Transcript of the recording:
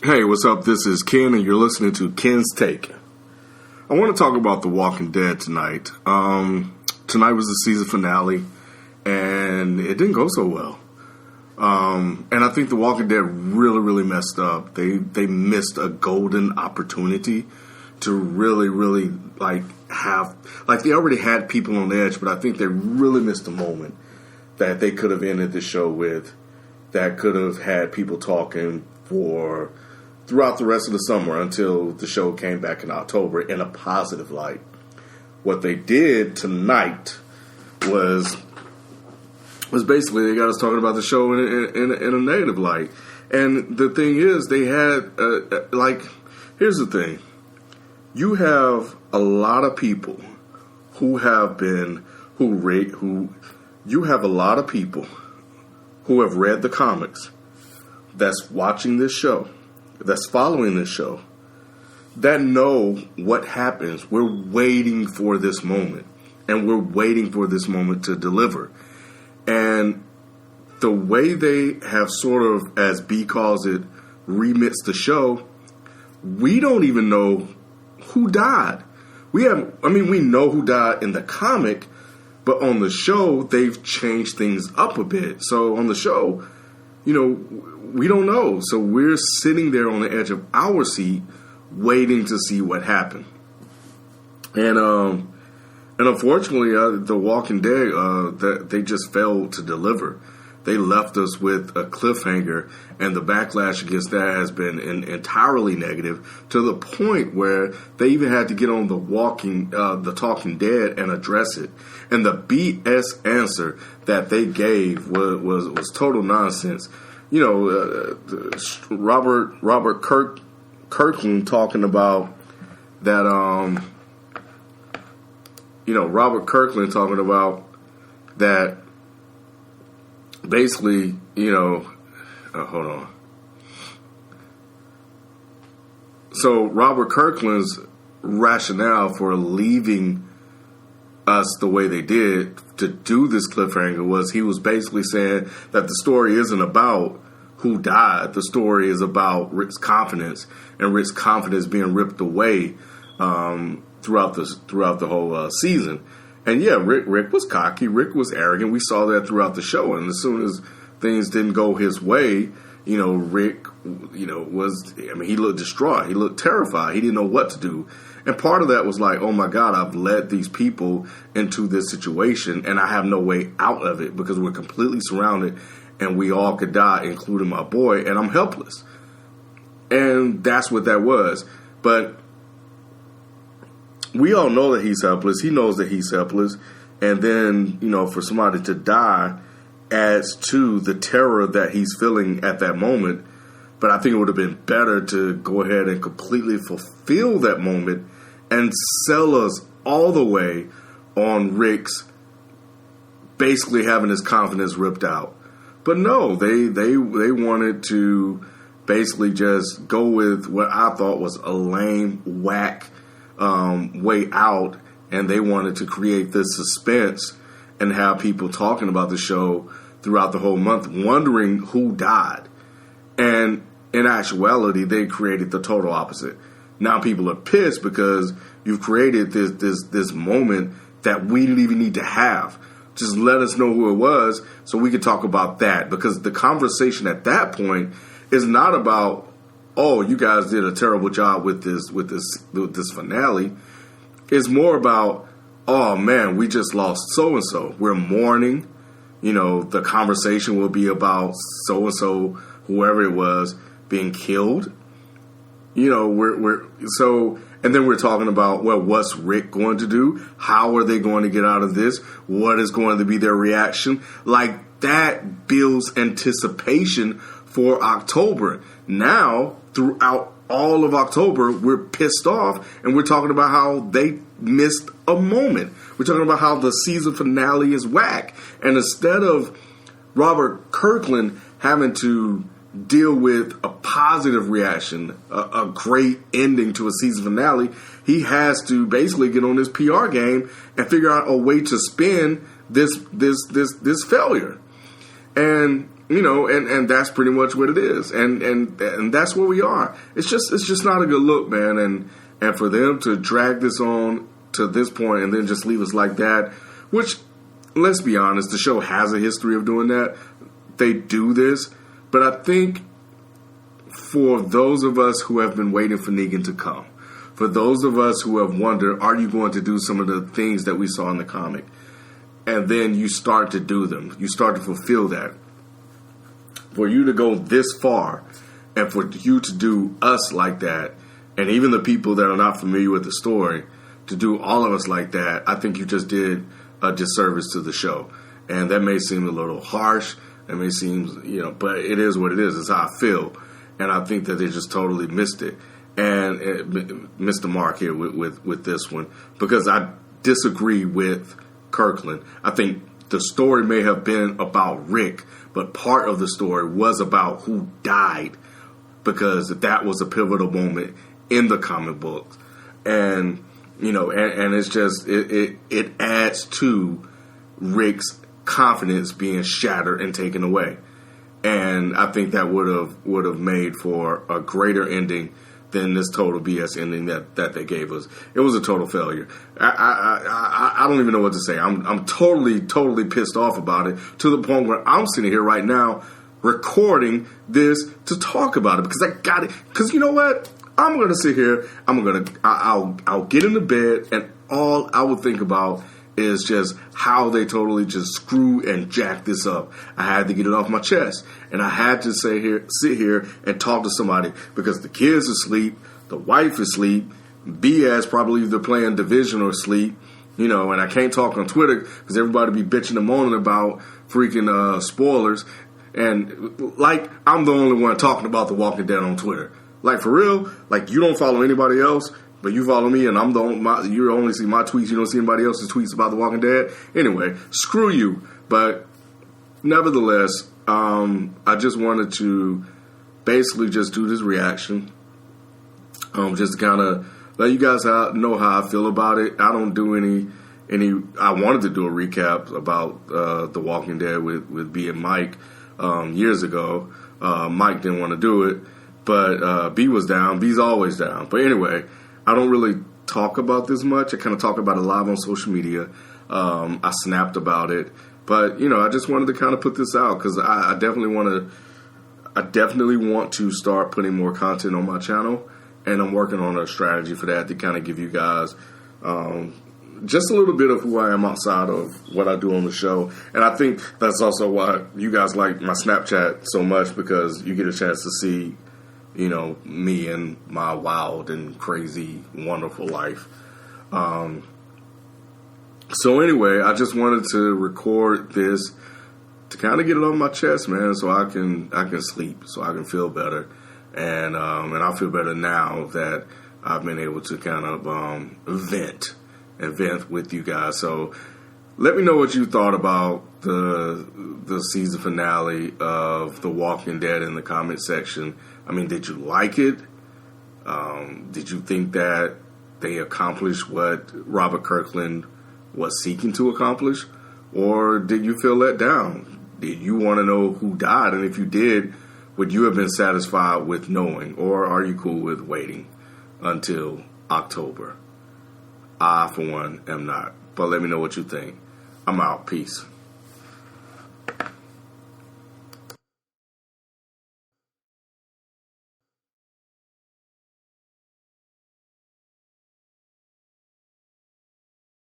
Hey, what's up? This is Ken, and you're listening to Ken's Take. I want to talk about The Walking Dead tonight. Tonight was the season finale, and it didn't go so well. And I think The Walking Dead really messed up. They missed a golden opportunity to really they already had people on the edge, but I think they really missed a moment that they could have ended the show with, that could have had people talking for throughout the rest of the summer until the show came back in October in a positive light. What they did tonight was basically they got us talking about the show in a negative light. And the thing is, they had here's the thing: you have a lot of people who have read the comics, that's watching this show, that's following this show, that know what happens. We're waiting for this moment, and we're waiting for this moment to deliver. And the way they have sort of, as B calls it, remixed the show, we don't even know who died. We know who died in the comic, but on the show, they've changed things up a bit. So on the show, we don't know. So we're sitting there on the edge of our seat waiting to see what happened. And unfortunately, The Walking Dead, they just failed to deliver. They left us with a cliffhanger, and the backlash against that has been entirely negative, to the point where they even had to get on the Talking Dead and address it. And the BS answer that they gave was total nonsense. Robert Kirkland talking about that. Robert Kirkland talking about that. Basically, hold on. So Robert Kirkland's rationale for leaving us the way they did to do this cliffhanger was he was basically saying that the story isn't about who died. The story is about Rick's confidence, and Rick's confidence being ripped away throughout the whole season. And yeah, Rick was cocky. Rick was arrogant. We saw that throughout the show. And as soon as things didn't go his way, Rick, he looked distraught. He looked terrified. He didn't know what to do. And part of that was like, oh my God, I've led these people into this situation and I have no way out of it because we're completely surrounded and we all could die, including my boy, and I'm helpless. And that's what that was. But we all know that he's helpless. He knows that he's helpless. And then, for somebody to die adds to the terror that he's feeling at that moment. But I think it would have been better to go ahead and completely fulfill that moment and sell us all the way on Rick's basically having his confidence ripped out. But no, they wanted to basically just go with what I thought was a lame, whack way out, and they wanted to create this suspense and have people talking about the show throughout the whole month, wondering who died. And in actuality, they created the total opposite. Now people are pissed because you've created this moment that we didn't even need to have. Just let us know who it was so we could talk about that, because the conversation at that point is not about, oh, you guys did a terrible job with this finale. It's more about, oh man, we just lost so and so. We're mourning. The conversation will be about so and so, whoever it was, being killed. And then we're talking about, well, what's Rick going to do? How are they going to get out of this? What is going to be their reaction? Like, that builds anticipation for October. Now, throughout all of October, we're pissed off, and we're talking about how they missed a moment. We're talking about how the season finale is whack. And instead of Robert Kirkland having to deal with a positive reaction, a great ending to a season finale, he has to basically get on his PR game and figure out a way to spin this failure. And and that's pretty much what it is, and that's where we are. It's just not a good look, man, and for them to drag this on to this point and then just leave us like that, which, let's be honest, the show has a history of doing that. They do this, but I think for those of us who have been waiting for Negan to come, for those of us who have wondered, are you going to do some of the things that we saw in the comic? And then you start to do them. You start to fulfill that. For you to go this far and for you to do us like that, and even the people that are not familiar with the story, to do all of us like that, I think you just did a disservice to the show. And that may seem a little harsh. It may seem, but it is what it is. It's how I feel. And I think that they just totally missed it. And missed the mark here with this one. Because I disagree with Kirkland. I think the story may have been about Rick, but part of the story was about who died, because that was a pivotal moment in the comic books. And, and it's just, it adds to Rick's confidence being shattered and taken away. And I think that would have made for a greater ending than this total BS ending that they gave us. It was a total failure. I don't even know what to say. I'm totally pissed off about it, to the point where I'm sitting here right now recording this to talk about it, because I got it. Because you know what? I'm going to sit here. I'll get into bed, and all I will think about is just how they totally just screw and jack this up. I had to get it off my chest, and I had to sit here and talk to somebody, because the kids are asleep, the wife is asleep, BS probably either playing Division or asleep, and I can't talk on Twitter because everybody be bitching and moaning about freaking spoilers, and like I'm the only one talking about The Walking Dead on Twitter. Like, for real, like, you don't follow anybody else, but you follow me, and you only see my tweets. You don't see anybody else's tweets about The Walking Dead. Anyway, screw you. But nevertheless, I just wanted to basically just do this reaction, just to kind of let you guys know how I feel about it. I don't do any. I wanted to do a recap about The Walking Dead with B and Mike years ago. Mike didn't want to do it, but B was down. B's always down. But anyway, I don't really talk about this much. I kind of talk about it live on social media. I snapped about it. But, I just wanted to kind of put this out, because I definitely want to start putting more content on my channel. And I'm working on a strategy for that, to kind of give you guys just a little bit of who I am outside of what I do on the show. And I think that's also why you guys like my Snapchat so much, because you get a chance to see me and my wild and crazy, wonderful life. So anyway, I just wanted to record this to kind of get it on my chest, man, so I can sleep, so I can feel better. And I feel better now that I've been able to kind of vent with you guys. So let me know what you thought about the season finale of The Walking Dead in the comment section. I mean, did you like it? Did you think that they accomplished what Robert Kirkland was seeking to accomplish? Or did you feel let down? Did you want to know who died? And if you did, would you have been satisfied with knowing? Or are you cool with waiting until October? I, for one, am not. But let me know what you think. I'm out. Peace.